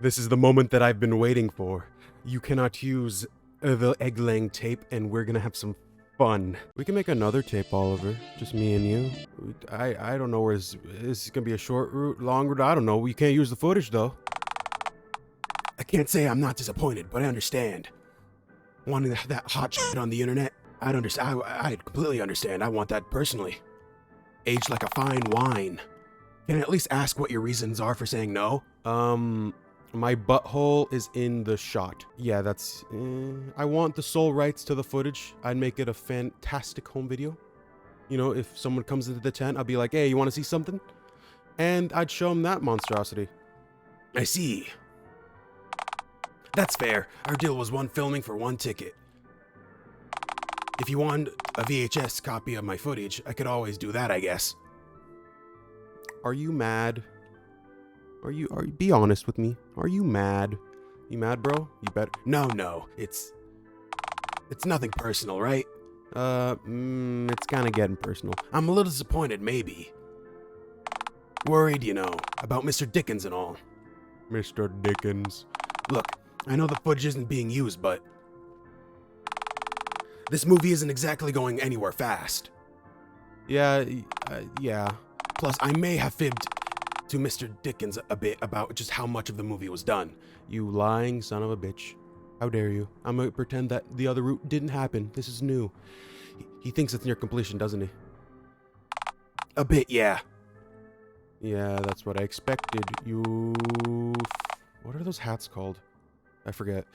This is the moment that I've been waiting for. You cannot use the egg-laying tape, and we're gonna have some fun. We can make another tape, Oliver. Just me and you. I don't know where this is gonna be a short route, long route. I don't know. We can't use the footage though. I can't say I'm not disappointed, but I understand. Wanting that hot shit on the internet, I'd understand. I completely understand. I want that personally. Aged like a fine wine. Can I at least ask what your reasons are for saying no? My butthole is in the shot. Yeah, that's... I want the sole rights to the footage. I'd make it a fantastic home video. You know, if someone comes into the tent, I'll be like, hey, you want to see something? And I'd show them that monstrosity. I see. That's fair. Our deal was one filming for one ticket. If you want a VHS copy of my footage, I could always do that, I guess. Are you mad? Are you be honest with me. Are you mad? You mad, bro? You better. No. It's nothing personal, right? It's kind of getting personal. I'm a little disappointed, maybe. Worried, you know, about Mr. Dickens and all. Mr. Dickens. Look, I know the footage isn't being used, but this movie isn't exactly going anywhere fast. Yeah. Plus, I may have fibbed to Mr. Dickens a bit about just how much of the movie was done. You lying son of a bitch. How dare you? I'm gonna pretend that the other route didn't happen. This is new. He thinks it's near completion, doesn't he? A bit, yeah. Yeah, that's what I expected. What are those hats called? I forget.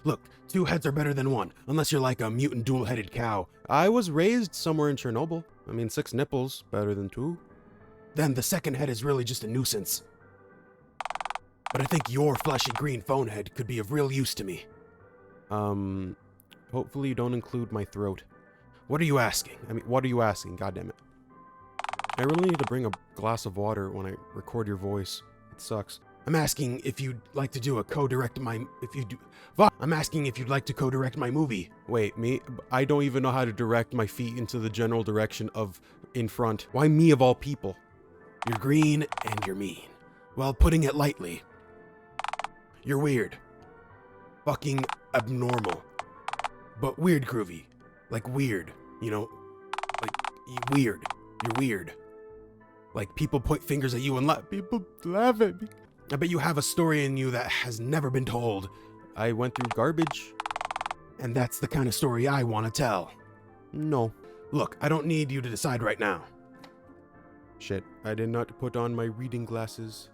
Look, 2 heads are better than 1, unless you're like a mutant dual-headed cow. I was raised somewhere in Chernobyl. I mean, 6 nipples, better than 2. Then the second head is really just a nuisance. But I think your fleshy green phone head could be of real use to me. Hopefully you don't include my throat. What are you asking? I mean, what are you asking? God damn it. I really need to bring a glass of water when I record your voice. It sucks. I'm asking if you'd like to do a co-direct I'm asking if you'd like to co-direct my movie. Wait, me? I don't even know how to direct my feet into the general direction of in front. Why me of all people? You're green and you're mean. Well, putting it lightly. You're weird. Fucking abnormal. But weird groovy. Like weird, you know? Like, weird. You're weird. Like, people point fingers at you and people laugh at me. I bet you have a story in you that has never been told. I went through garbage. And that's the kind of story I want to tell. No. Look, I don't need you to decide right now. Shit, I did not put on my reading glasses.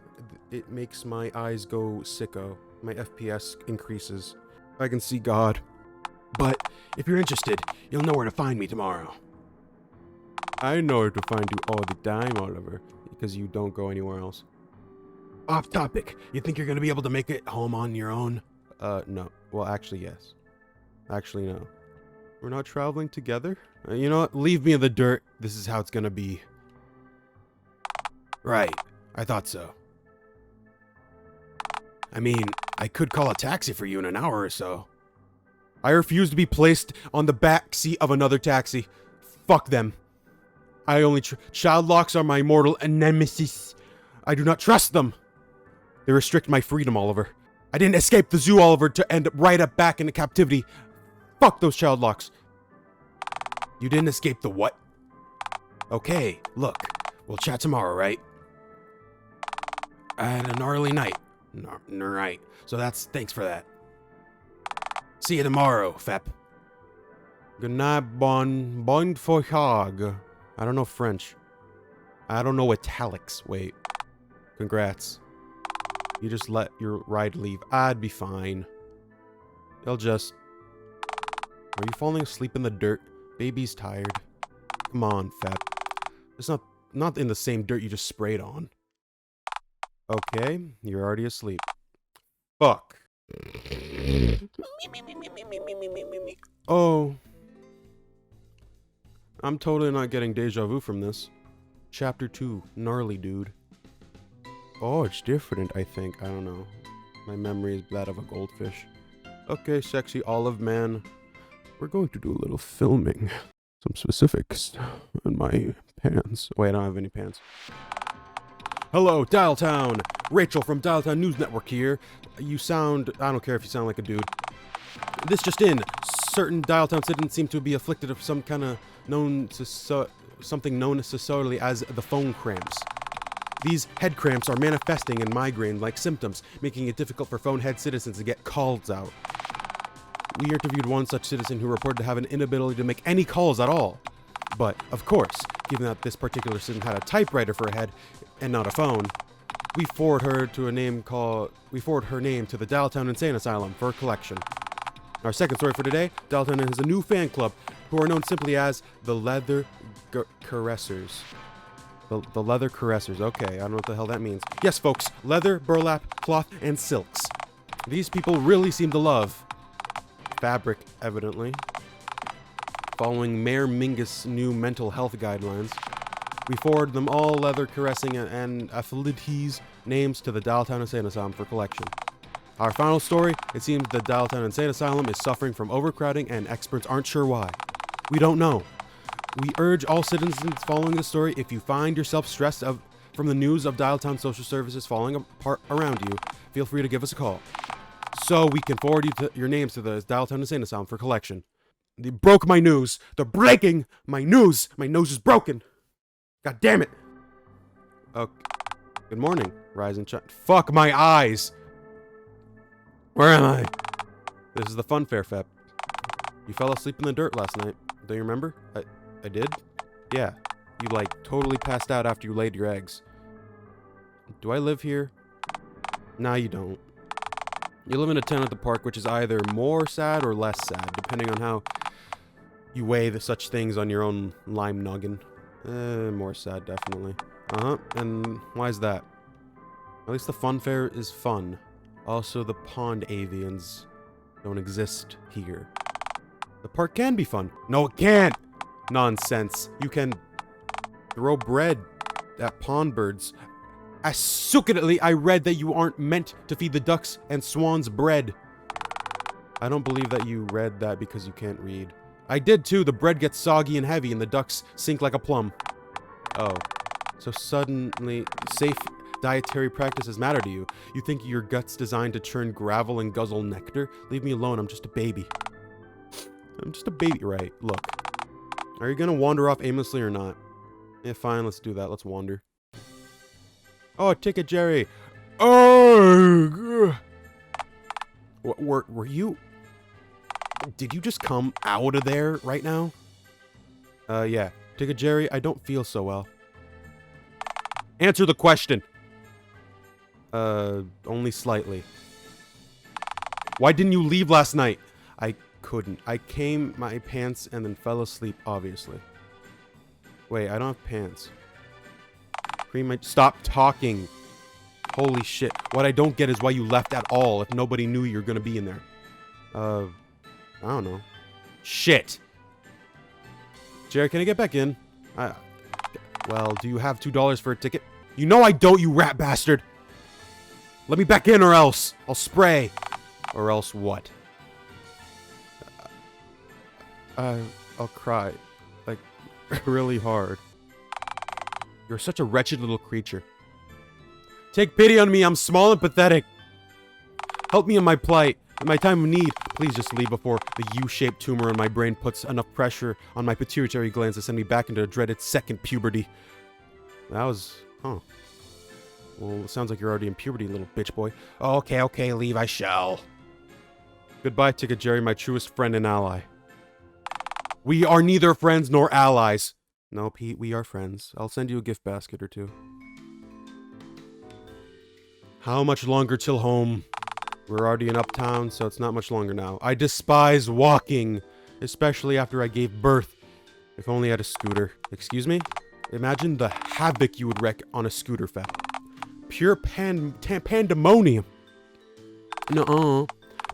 It makes my eyes go sicko. My FPS increases. I can see God. But if you're interested, you'll know where to find me tomorrow. I know where to find you all the time, Oliver, because you don't go anywhere else. Off topic. You think you're going to be able to make it home on your own? No. Well, actually, yes. Actually, no. We're not traveling together? You know what? Leave me in the dirt. This is how it's going to be. Right. I thought so. I mean, I could call a taxi for you in an hour or so. I refuse to be placed on the back seat of another taxi. Fuck them. I only child locks are my mortal nemesis. I do not trust them. They restrict my freedom, Oliver. I didn't escape the zoo, Oliver, to end right up back into captivity. Fuck those child locks. You didn't escape the what? Okay, look. We'll chat tomorrow, right? At an early night. Right. So thanks for that. See you tomorrow, Fep. Good night, bon voyage. I don't know French. I don't know italics. Wait. Congrats. You just let your ride leave. I'd be fine. They'll just... Are you falling asleep in the dirt? Baby's tired. Come on, Fep. It's not in the same dirt you just sprayed on. Okay, you're already asleep. Fuck. Oh. I'm totally not getting deja vu from this. Chapter 2, gnarly dude. Oh, it's different, I think. I don't know. My memory is that of a goldfish. Okay, sexy olive man. We're going to do a little filming. Some specifics in my pants. Wait, I don't have any pants. Hello, Dialtown! Rachel from Dialtown News Network here. You sound... I don't care if you sound like a dude. This just in. Certain Dialtown citizens seem to be afflicted of some kind of something known socially as the phone cramps. These head cramps are manifesting in migraine-like symptoms, making it difficult for phone-head citizens to get calls out. We interviewed one such citizen who reported to have an inability to make any calls at all. But, of course, given that this particular citizen had a typewriter for a head and not a phone, we forward her name to the Dialtown Insane Asylum for collection. Our second story for today, Dialtown has a new fan club who are known simply as the Leather Caressers. The Leather Caressers, okay, I don't know what the hell that means. Yes, folks, leather, burlap, cloth, and silks. These people really seem to love fabric, evidently. Following Mayor Mingus' new mental health guidelines, we forward them all leather caressing and affiliates names to the Dialtown Insane Asylum for collection. Our final story, it seems the Dialtown Insane Asylum is suffering from overcrowding and experts aren't sure why. We don't know. We urge all citizens following this story, if you find yourself stressed from the news of Dialtown social services falling apart around you, feel free to give us a call, so we can forward your names to the Dialtown Insane Asylum for collection. They broke my news. They're breaking my news. My nose is broken. God damn it. Okay. Good morning, Rise and Shine. Fuck my eyes. Where am I? This is the Funfair Fep. You fell asleep in the dirt last night. Do you remember? I did? Yeah. You, totally passed out after you laid your eggs. Do I live here? Nah, you don't. You live in a tent at the park, which is either more sad or less sad, depending on how you weigh such things on your own lime noggin. More sad, definitely. And why is that? At least the Funfair is fun. Also, the pond avians don't exist here. The park can be fun. No, it can't! Nonsense. You can throw bread at pond birds. Assuredly, I read that you aren't meant to feed the ducks and swans bread. I don't believe that you read that because you can't read. I did too. The bread gets soggy and heavy and the ducks sink like a plum. Oh. So suddenly, safe dietary practices matter to you. You think your gut's designed to churn gravel and guzzle nectar? Leave me alone. I'm just a baby. I'm just a baby. Right. Look. Are you gonna wander off aimlessly or not? Yeah, fine. Let's do that. Let's wander. Oh, Ticket Jerry. Oh! Were you... Did you just come out of there right now? Yeah. Ticket Jerry, I don't feel so well. Answer the question. Only slightly. Why didn't you leave last night? I couldn't. I came my pants and then fell asleep, obviously. Wait, I don't have pants. Stop talking. Holy shit. What I don't get is why you left at all if nobody knew you were gonna be in there. I don't know. Shit. Jerry, can I get back in? Well, do you have $2 for a ticket? You know I don't, you rat bastard! Let me back in or else I'll spray. Or else what? I'll cry. Really hard. You're such a wretched little creature. Take pity on me, I'm small and pathetic. Help me in my plight. In my time of need, please just leave before the U-shaped tumor in my brain puts enough pressure on my pituitary glands to send me back into a dreaded second puberty. That was... Huh. Well, it sounds like you're already in puberty, little bitch boy. Okay, leave I shall. Goodbye, Ticket Jerry, my truest friend and ally. We are neither friends nor allies. No, Pete, we are friends. I'll send you a gift basket or two. How much longer till home? We're already in Uptown, so it's not much longer now. I despise walking, especially after I gave birth. If only I had a scooter. Excuse me? Imagine the havoc you would wreak on a scooter, Fat. Pure pandemonium. Nuh-uh.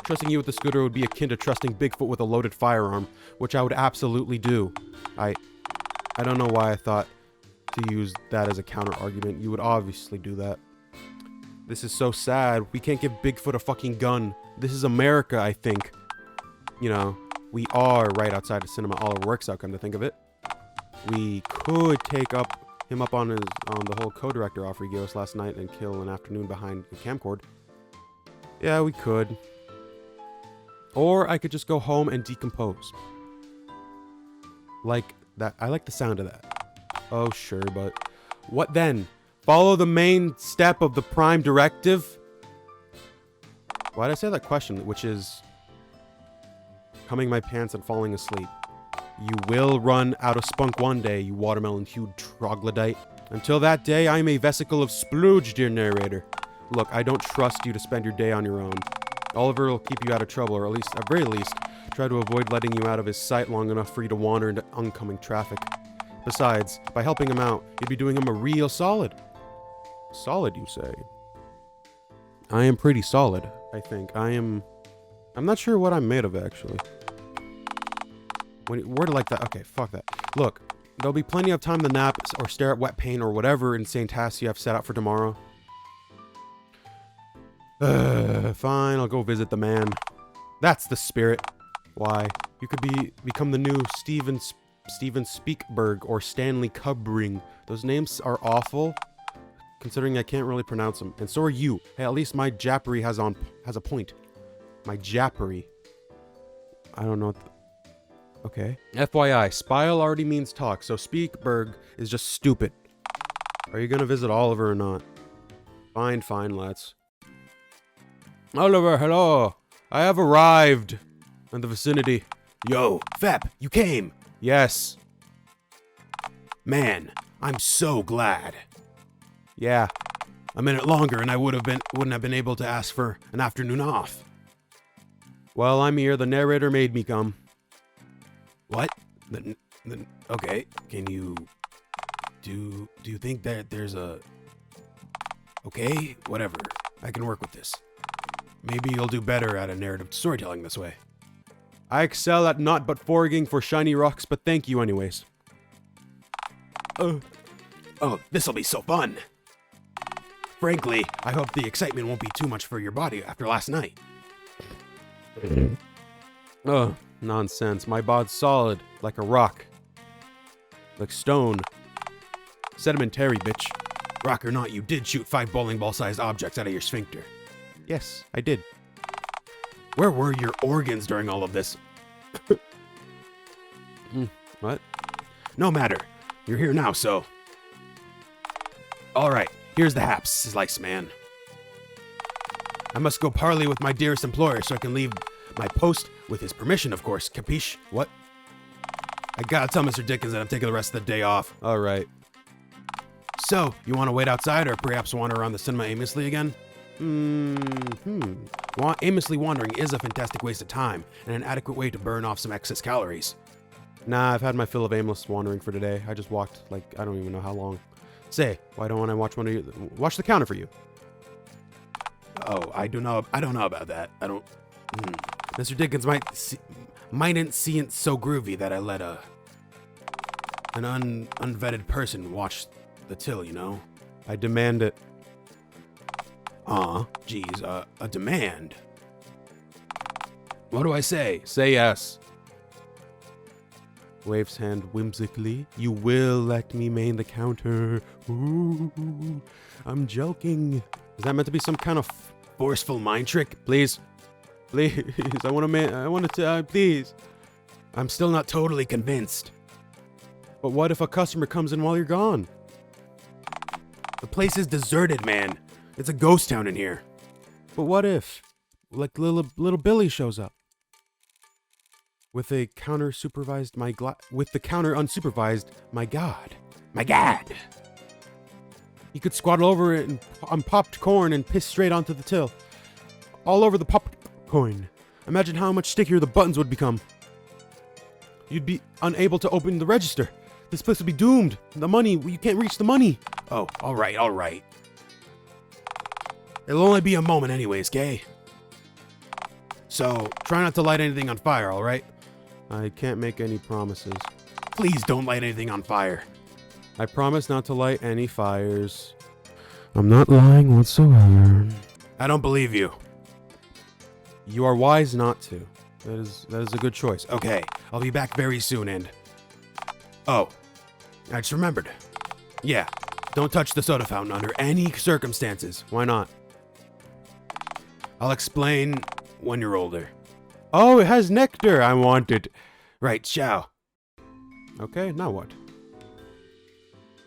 Trusting you with the scooter would be akin to trusting Bigfoot with a loaded firearm, which I would absolutely do. I don't know why I thought to use that as a counter-argument. You would obviously do that. This is so sad. We can't give Bigfoot a fucking gun. This is America, I think. You know, we are right outside of Cinema All It Works out, come to think of it. We could take up him up on the whole co-director offer he gave us last night and kill an afternoon behind a camcord. Yeah, we could. Or I could just go home and decompose. Like that. I like the sound of that. Oh, sure, but what then? Follow the main step of the prime directive? Why'd I say that question, which is coming my pants and falling asleep? You will run out of spunk one day, you watermelon-hued troglodyte. Until that day, I am a vesicle of splooge, dear narrator. Look, I don't trust you to spend your day on your own. Oliver will keep you out of trouble, or at very least, try to avoid letting you out of his sight long enough for you to wander into oncoming traffic. Besides, by helping him out, you'd be doing him a real solid. Solid, you say? I am pretty solid, I think. I'm not sure what I'm made of, actually. Word like that. Okay, fuck that. Look, there'll be plenty of time to nap or stare at wet paint or whatever insane tasks you have set out for tomorrow. Fine, I'll go visit the man. That's the spirit. Why? You could become the new Steven Spiekberg or Stanley Kubrick. Those names are awful, considering I can't really pronounce them. And so are you. Hey, at least my jappery has a point. My jappery. I don't know. Okay. FYI, spile already means talk, so Spiekberg is just stupid. Are you gonna visit Oliver or not? Fine, let's. Oliver, hello. I have arrived in the vicinity. Yo, Fep, you came. Yes. Man, I'm so glad. Yeah. A minute longer and I wouldn't have been able to ask for an afternoon off. Well, I'm here. The narrator made me come. What? Okay. Can you... Do you think that there's a... Okay, whatever. I can work with this. Maybe you'll do better at a narrative storytelling this way. I excel at not but foraging for shiny rocks, but thank you anyways. Oh, this'll be so fun. Frankly, I hope the excitement won't be too much for your body after last night. Oh, nonsense. My bod's solid, like a rock. Like stone. Sedimentary, bitch. Rock or not, you did shoot 5 bowling ball-sized objects out of your sphincter. Yes, I did. Where were your organs during all of this? What? No matter. You're here now, so... Alright, here's the haps, Slice Man. I must go parley with my dearest employer so I can leave my post with his permission, of course. Capiche? What? I gotta tell Mr. Dickens that I'm taking the rest of the day off. Alright. So, you want to wait outside or perhaps wander around the cinema aimlessly again? Aimlessly wandering is a fantastic waste of time and an adequate way to burn off some excess calories. Nah, I've had my fill of aimless wandering for today. I just walked, like, I don't even know how long. Say, why don't I watch watch the counter for you? Oh, I don't know about that. I don't... Mr. Dickens mightn't see it so groovy that I let an unvetted person watch the till, you know? I demand it. Geez, a demand. What do I say? Say yes. Waves hand whimsically. You will let me main the counter. Ooh, I'm joking. Is that meant to be some kind of forceful mind trick? Please. Please. I want to, please. I'm still not totally convinced. But what if a customer comes in while you're gone? The place is deserted, man. It's a ghost town in here. But what if, like, little Billy shows up? With the counter unsupervised, my God. He could squat over it on popped corn and piss straight onto the till. All over the popped corn. Imagine how much stickier the buttons would become. You'd be unable to open the register. This place would be doomed. The money, you can't reach the money. Oh, all right. It'll only be a moment anyways, Kay. So, try not to light anything on fire, all right? I can't make any promises. Please don't light anything on fire. I promise not to light any fires. I'm not lying whatsoever. I don't believe you. You are wise not to. That is a good choice. Okay, I'll be back very soon and... Oh, I just remembered. Yeah, don't touch the soda fountain under any circumstances. Why not? I'll explain when you're older. Oh, it has nectar. I want it. Right, ciao. Okay, now what?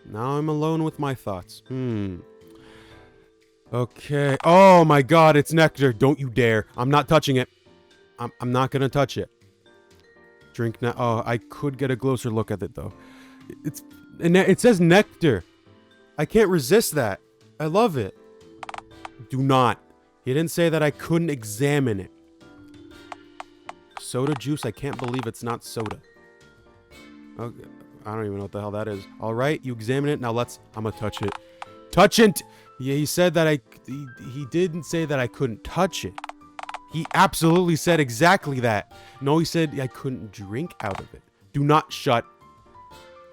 Now I'm alone with my thoughts. Okay. Oh my god, it's nectar. Don't you dare. I'm not touching it. I'm not gonna touch it. Drink now. Oh, I could get a closer look at it though. It says nectar. I can't resist that. I love it. Do not. He didn't say that I couldn't examine it. Soda juice? I can't believe it's not soda. Okay. I don't even know what the hell that is. Alright, you examine it. Now I'm gonna touch it. Touch it! Yeah, he said that he didn't say that I couldn't touch it. He absolutely said exactly that. No, he said I couldn't drink out of it. Do not shut.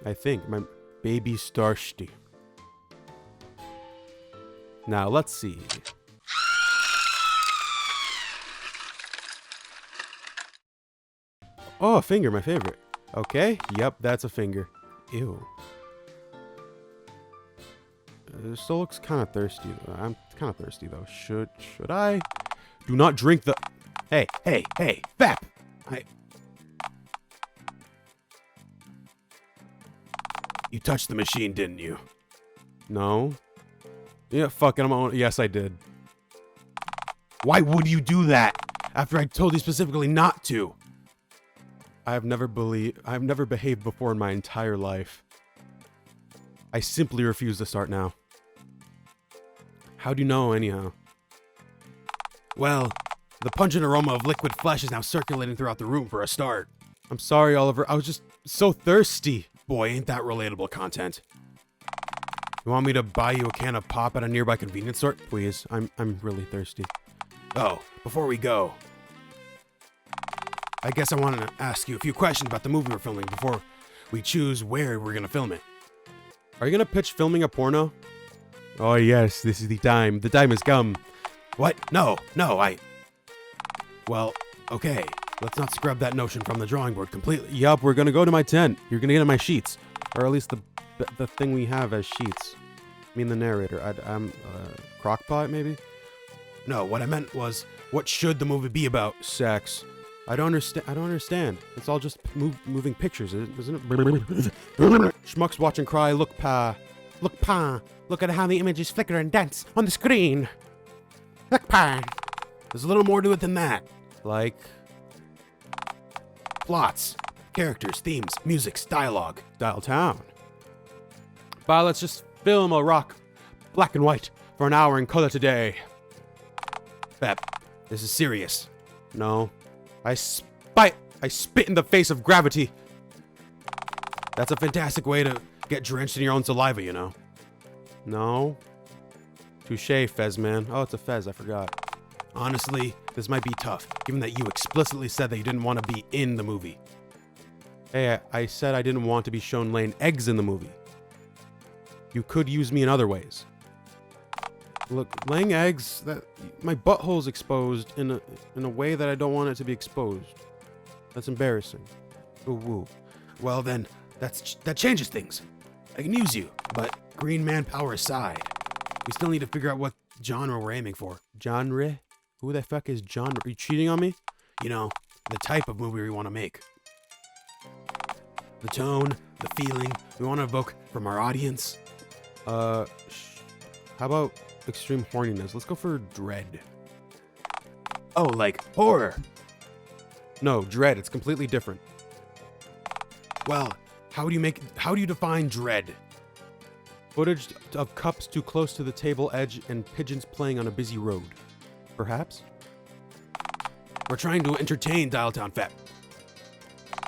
I think my baby's thirsty. Now, let's see. Oh, a finger, my favorite. Okay, yep, that's a finger. Ew. It still looks kind of thirsty. I'm kind of thirsty, though. Should I? Do not drink the... Hey, Fap! You touched the machine, didn't you? No. Yeah, fuck it, yes, I did. Why would you do that? After I told you specifically not to? I've never behaved before in my entire life. I simply refuse to start now. How do you know, anyhow? Well, the pungent aroma of liquid flesh is now circulating throughout the room for a start. I'm sorry, Oliver. I was just so thirsty. Boy, ain't that relatable content. You want me to buy you a can of pop at a nearby convenience store? Please, I'm really thirsty. Oh, before we go, I guess I wanted to ask you a few questions about the movie we're filming before we choose where we're gonna film it. Are you gonna pitch filming a porno? Oh yes, this is the time. The time has come. What? No, Well, okay. Let's not scrub that notion from the drawing board completely. Yup, we're gonna go to my tent. You're gonna get in my sheets. Or at least the thing we have as sheets. I mean the narrator. I'm crockpot, maybe? No, what I meant was, what should the movie be about? Sex. I don't understand. It's all just moving pictures, isn't it? Schmucks watch and cry. Look, pa. Look, pa. Look at how the images flicker and dance on the screen. Look, pa. There's a little more to it than that. Like... plots, characters, themes, music, dialogue. Dialtown. But let's just film a rock, black and white, for an hour and call it a day. Bep, this is serious. No. I spit in the face of gravity. That's a fantastic way to get drenched in your own saliva, you know. No. Touché, Fez man. Oh, it's a Fez, I forgot. Honestly, this might be tough, given that you explicitly said that you didn't want to be in the movie. Hey, I said I didn't want to be shown laying eggs in the movie. You could use me in other ways. Look, laying eggs, my butthole's exposed in a way that I don't want it to be exposed. That's embarrassing. Ooh, woo. Well then, that changes things. I can use you, but green man power aside, we still need to figure out what genre we're aiming for. Genre? Who the fuck is genre? Are you cheating on me? You know, the type of movie we want to make. The tone, the feeling we want to evoke from our audience. How about extreme horniness? Let's go for dread. Oh, like horror. No, dread. It's completely different. Well, how do you define dread? Footage of cups too close to the table edge and pigeons playing on a busy road. Perhaps? We're trying to entertain Dialtown Fat.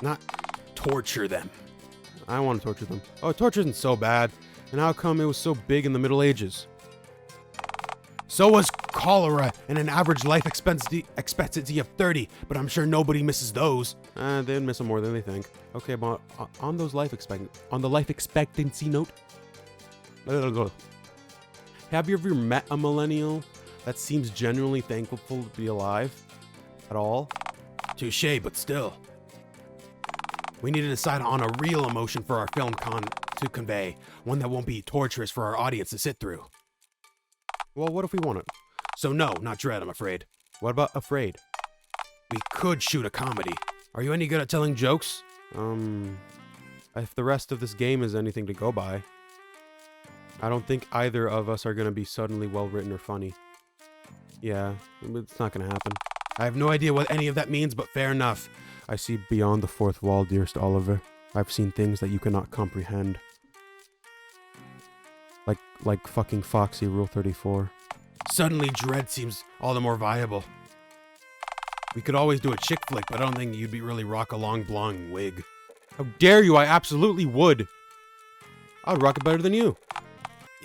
Not torture them. I want to torture them. Oh, torture isn't so bad. And how come it was so big in the Middle Ages? So was cholera and an average life expectancy of 30, but I'm sure nobody misses those. They'd miss them more than they think. Okay, but on the life expectancy note, have you ever met a millennial that seems genuinely thankful to be alive at all? Touché, but still. We need to decide on a real emotion for our film to convey. One that won't be torturous for our audience to sit through. Well, what if we want it? So no, not dread, I'm afraid. What about afraid? We could shoot a comedy. Are you any good at telling jokes? If the rest of this game is anything to go by. I don't think either of us are gonna be suddenly well-written or funny. Yeah, it's not gonna happen. I have no idea what any of that means, but fair enough. I see beyond the fourth wall, dearest Oliver. I've seen things that you cannot comprehend. Like fucking Foxy Rule 34. Suddenly, dread seems all the more viable. We could always do a chick flick, but I don't think you'd be really rock a long blonde wig. How dare you? I absolutely would. I would rock it better than you.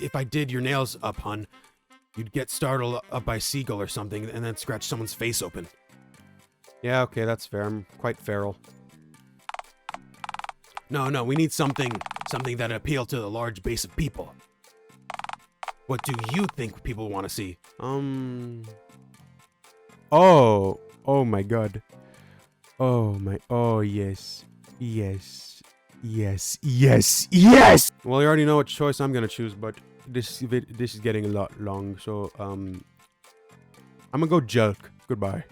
If I did your nails up, hun, you'd get startled up by a seagull or something and then scratch someone's face open. Yeah, okay, that's fair. I'm quite feral. No, we need something that appeal to the large base of people. What do you think people want to see? Oh my god. Oh, yes. Yes. Well, you already know what choice I'm gonna choose, but this is getting a lot long, so, I'm gonna go joke. Goodbye.